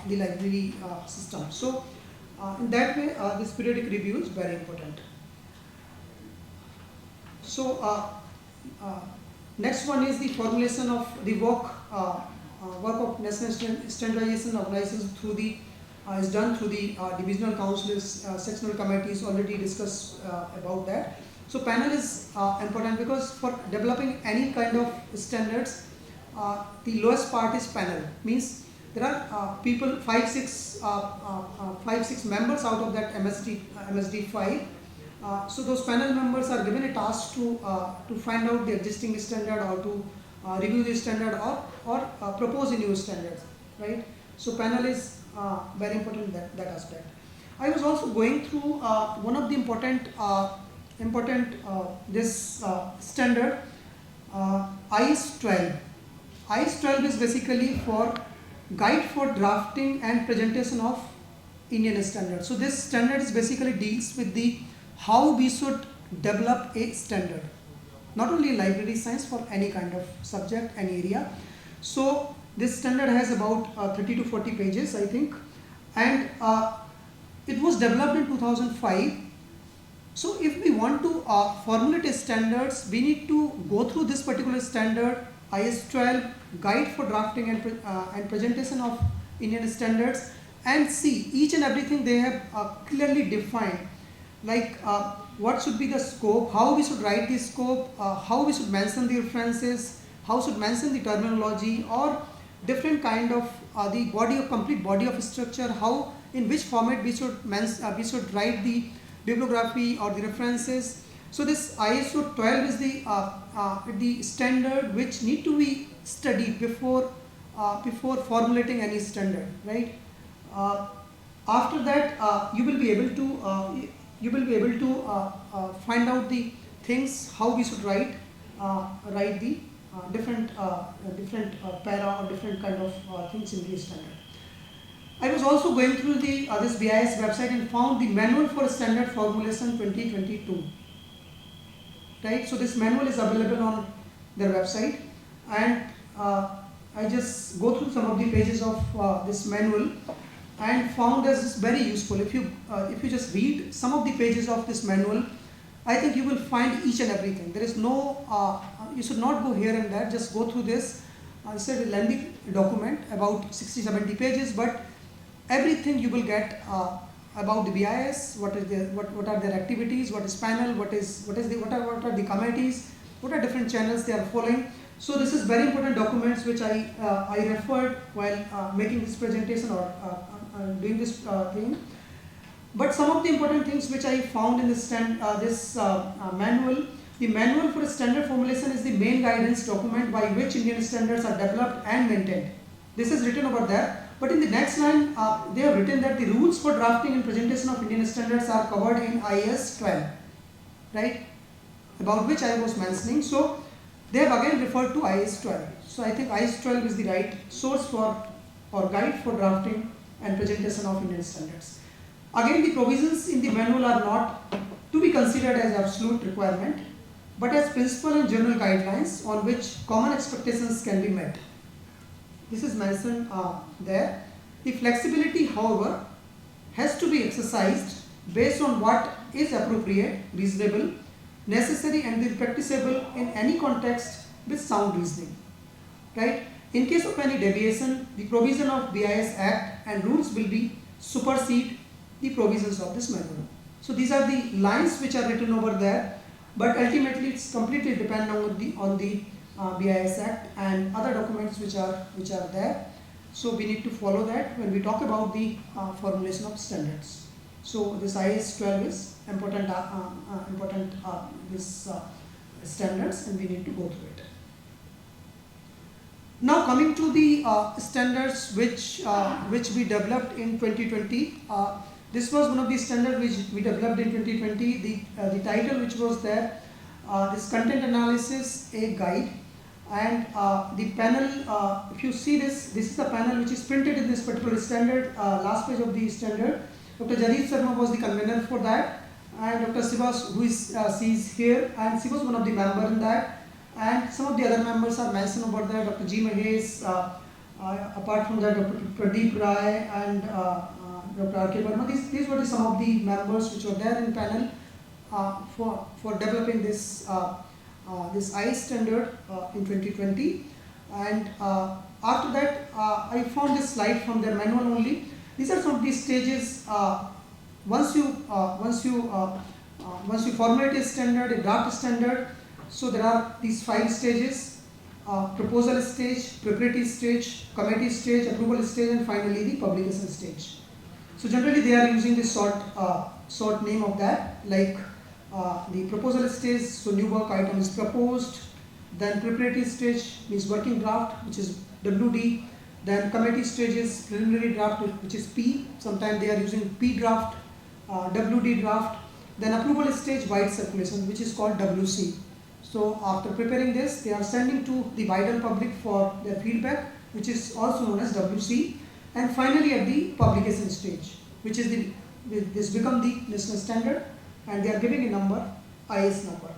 the library system. So in that way, this periodic review is very important. So next one is the formulation of the work of national standardization organizations through the is done through the divisional councils, sectional committees. Already discussed about that. So panel is important because for developing any kind of standards, the lowest part is panel. Means there are people 5-6 members out of that MSD 5. So those panel members are given a task to find out the existing standard or to review the standard or propose a new standard, right? So panel is very important that aspect. I was also going through one of the important this standard, IS 12. IS 12 is basically for guide for drafting and presentation of Indian standard. So this standard is basically deals with the how we should develop a standard, not only library science, for any kind of subject, any area. So this standard has about 30 to 40 pages, I think, and it was developed in 2005. So if we want to formulate standards, we need to go through this particular standard, IS 12, guide for drafting and presentation of Indian standards, and see each and everything they have clearly defined, like what should be the scope, how we should write the scope, how we should mention the references, how should mention the terminology, or different kind of the body of complete body of structure, how in which format we should write the bibliography or the references. So this ISO 12 is the standard which need to be studied before formulating any standard, right? After that, you will be able to find out the things how we should write the different para or different kind of things in the standard. I was also going through the this BIS website and found the manual for standard formulation 2022. Right, so this manual is available on their website, and I just go through some of the pages of this manual and found this is very useful. If you just read some of the pages of this manual, I think you will find each and everything. There is no you should not go here and there. Just go through this. It's a lengthy document, about 60-70 pages, but everything you will get about the BIS, what are their activities, what is panel, what are the committees, what are different channels they are following. So this is very important documents which I referred while making this presentation or doing this thing. But some of the important things which I found in this manual, the manual for standard formulation is the main guidance document by which Indian standards are developed and maintained. This is written over there. But in the next line, they have written that the rules for drafting and presentation of Indian standards are covered in IS 12, right? About which I was mentioning. So they have again referred to IS 12. So I think IS 12 is the right source for or guide for drafting and presentation of Indian standards. Again, the provisions in the manual are not to be considered as absolute requirement, but as principal and general guidelines on which common expectations can be met. This is mentioned there. The flexibility, however, has to be exercised based on what is appropriate, reasonable, necessary, and practicable in any context with sound reasoning. Right? In case of any deviation, the provision of BIS Act and rules will be supersede the provisions of this manual. So these are the lines which are written over there, but ultimately it's completely dependent on the BIS Act and other documents which are there. So we need to follow that when we talk about the formulation of standards. So this IS 12 is important standards, and we need to go through it. Now coming to the standards which we developed in 2020. This was one of the standards which we developed in 2020. The title which was there, this content analysis, a guide. And the panel, if you see this is the panel which is printed in this particular standard, last page of the standard. Dr. Jadid Sharma was the convener for that, and Dr. Sivas, who is here, and she was one of the members in that. And some of the other members are mentioned over there, Dr. G. Mahesh, apart from that, Dr. Pradeep Rai and Dr. R.K. Verma. These were some of the members which were there in panel for developing this IS standard in 2020. And after that, I found this slide from their manual only. These are some of these stages. Once you formulate a standard, a draft standard, so there are these 5 stages: proposal stage, preparatory stage, committee stage, approval stage, and finally the publication stage. So generally they are using this short name of that, like the proposal stage, so new work item is proposed. Then preparatory stage means working draft, which is WD. Then committee stage is preliminary draft, which is P. Sometimes they are using P draft, WD draft. Then approval stage, wide circulation, which is called WC. So after preparing this, they are sending to the wider public for their feedback, which is also known as WC. And finally at the publication stage, which is this become the national standard, and they are giving a number, IS number.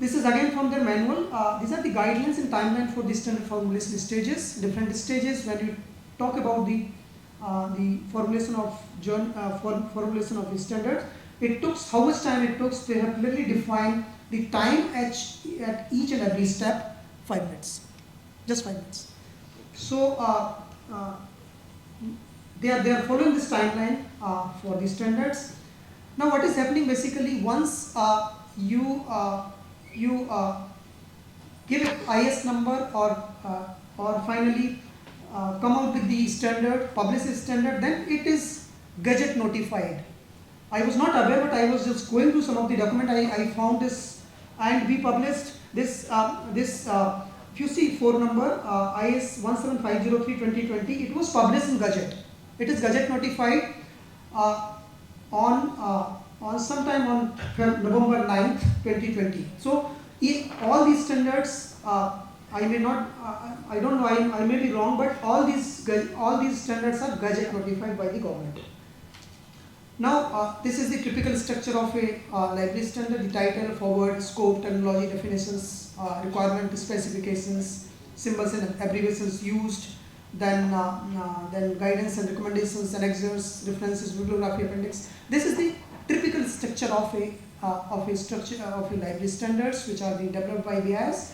This is again from their manual. These are the guidelines and timeline for the standard formulation stages. Different stages when you talk about the formulation of formulation of the standard. It took how much time it took. They have clearly defined the time at each and every step, 5 minutes, just 5 minutes. So they are following this timeline for the standards. Now what is happening basically, once you give it IS number or finally come out with the standard, publish the standard, then it is gazette notified. I was not aware, but I was just going through some of the document. I found this, and we published this. If you see 4 number IS 17503/2020, it was published in Gazette. It is Gazette notified on sometime on November 9th, 2020. So all these standards, I may not, I don't know, I may be wrong, but all these standards are Gazette notified by the government. Now, this is the typical structure of a library standard: the title, forward, scope, terminology, definitions, requirement, specifications, symbols and abbreviations used, then guidance and recommendations, annexures, references, bibliography, appendix. This is the typical structure of a library standards, which are being developed by BIS.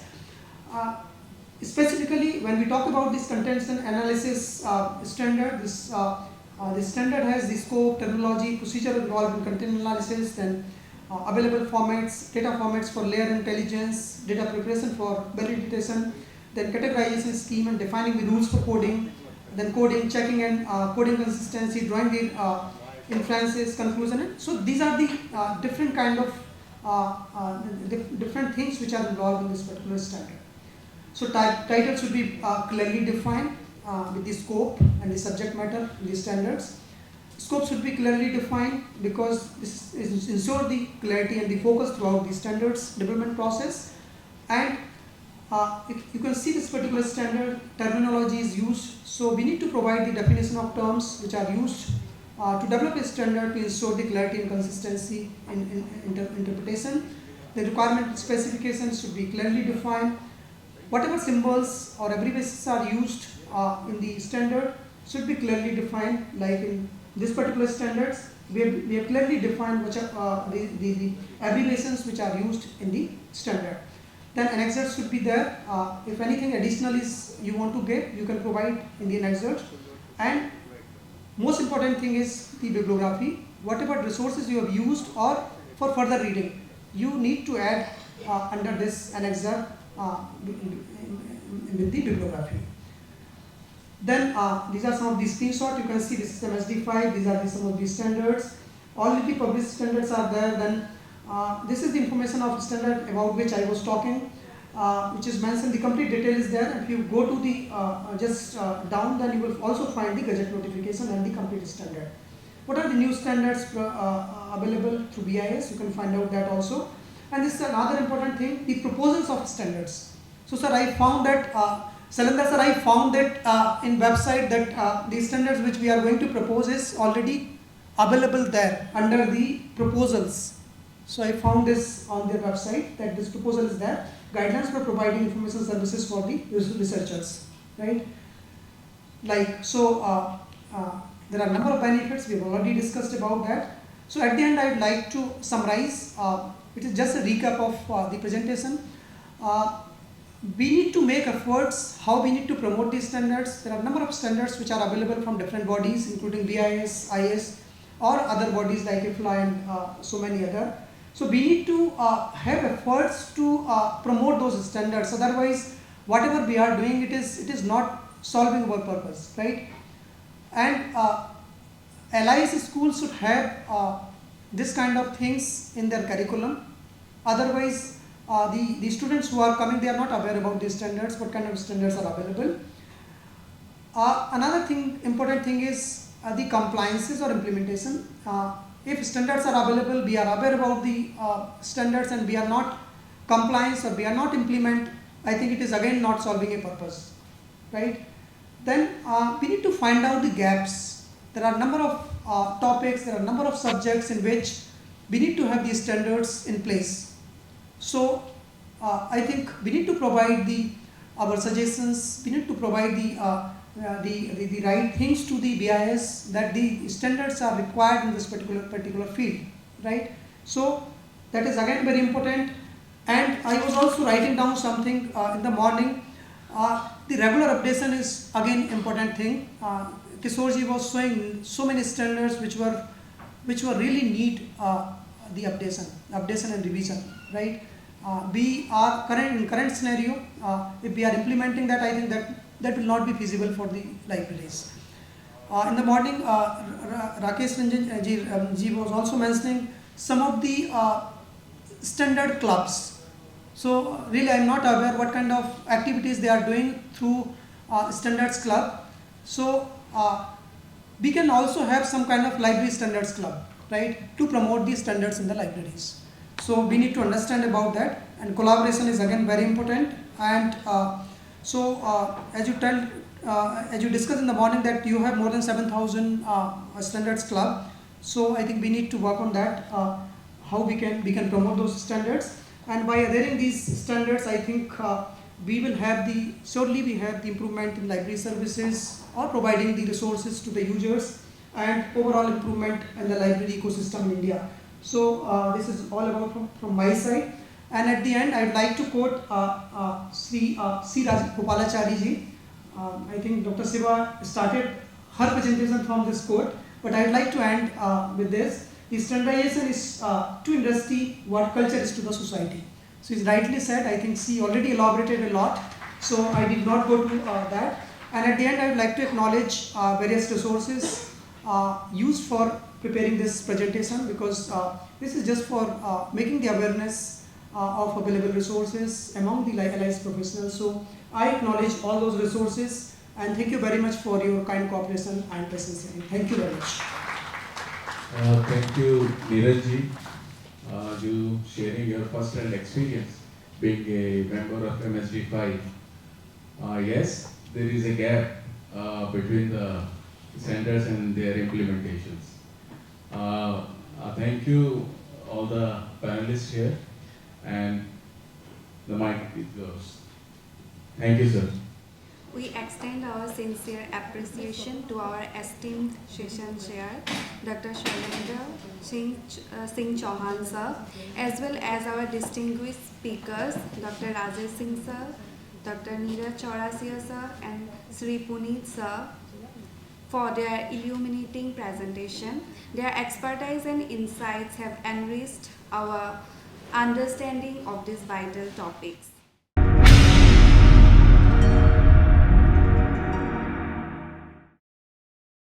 Specifically, when we talk about this contents and analysis standard, this standard has the scope, terminology, procedure involved in content analysis, then available formats, data formats for layer intelligence, data preparation for validation, then categorization scheme and defining the rules for coding, then coding, checking and coding consistency, drawing the inferences, conclusion. So these are the different kind of different things which are involved in this particular standard. So title should be clearly defined with the scope and the subject matter in the standards. Scope should be clearly defined because this is ensure the clarity and the focus throughout the standards development process. And if you can see this particular standard, terminology is used. So we need to provide the definition of terms which are used to develop a standard to ensure the clarity and consistency in interpretation. The requirement specifications should be clearly defined. Whatever symbols or abbreviations are used in the standard should be clearly defined. Like in this particular standards, we have clearly defined which are the abbreviations which are used in the standard. Then annexures should be there. If anything additional is you want to get, you can provide in the annexure. And most important thing is the bibliography. Whatever resources you have used or for further reading, you need to add under this annexure with the bibliography. Then these are some of the screenshots. You can see this is MSD5. These are some of the standards. Already published standards are there. Then this is the information of standard about which I was talking, which is mentioned. The complete detail is there. If you go to the down, then you will also find the Gazette notification and the complete standard. What are the new standards available through BIS? You can find out that also. And this is another important thing: the proposals of standards. So, sir, I found that Sailendra sir, I found that in website that the standards which we are going to propose is already available there under the proposals. So I found this on their website that this proposal is there. Guidelines for providing information services for the researchers, right? Like so, there are a number of benefits. We have already discussed about that. So at the end, I would like to summarize. It is just a recap of the presentation. We need to make efforts how we need to promote these standards. There are a number of standards which are available from different bodies, including BIS, IS, or other bodies like IFLA and so many other. So we need to have efforts to promote those standards. Otherwise, whatever we are doing, it is not solving our purpose, right? And LIS schools should have this kind of things in their curriculum. Otherwise, the students who are coming, they are not aware about these standards, what kind of standards are available. Another thing, important thing is the compliances or implementation. If standards are available, we are aware about the standards and we are not compliance or we are not implement, I think it is again not solving a purpose, right? Then we need to find out the gaps. There are a number of topics, there are a number of subjects in which we need to have these standards in place. So I think we need to provide our suggestions, we need to provide the right things to the BIS, that the standards are required in this particular field, right? So that is again very important. And I was also writing down something in the morning. The regular updation is again important thing. Kishor ji was showing so many standards which were really need the updation and revision, right? We are in current scenario, if we are implementing that, I think that will not be feasible for the libraries. In the morning, Rakesh Ranjan ji was also mentioning some of the standard clubs. So really I am not aware what kind of activities they are doing through standards club. So we can also have some kind of library standards club, right, to promote these standards in the libraries. So we need to understand about that, and collaboration is again very important. And as you discussed in the morning that you have more than 7,000 standards club. So I think we need to work on that, how we can promote those standards. And by adhering these standards, I think we will have surely we have the improvement in library services or providing the resources to the users and overall improvement in the library ecosystem in India. So this is all about from my side. And at the end, I would like to quote Shri Gopalachari ji. I think Dr. Siva started her presentation from this quote, but I would like to end with this. The standardization is to industry what culture is to the society. So it's rightly said. I think she already elaborated a lot, so I did not go to that. And at the end, I would like to acknowledge various resources used for preparing this presentation, because this is just for making the awareness of available resources among the allied professionals. So I acknowledge all those resources, and thank you very much for your kind cooperation and presence. Thank you very much. Thank you, Neeraj ji, you sharing your first-hand experience being a member of MSD5. Yes, there is a gap between the standards and their implementations. Thank you, all the panelists here, and the mic is yours. Thank you, sir. We extend our sincere appreciation to our esteemed session chair, Dr. Singh Chauhan sir, as well as our distinguished speakers, Dr. Rajesh Singh sir, Dr. Neeraj Chaurasia sir, and Shri Puneet sir, for their illuminating presentation. Their expertise and insights have enriched our understanding of these vital topics.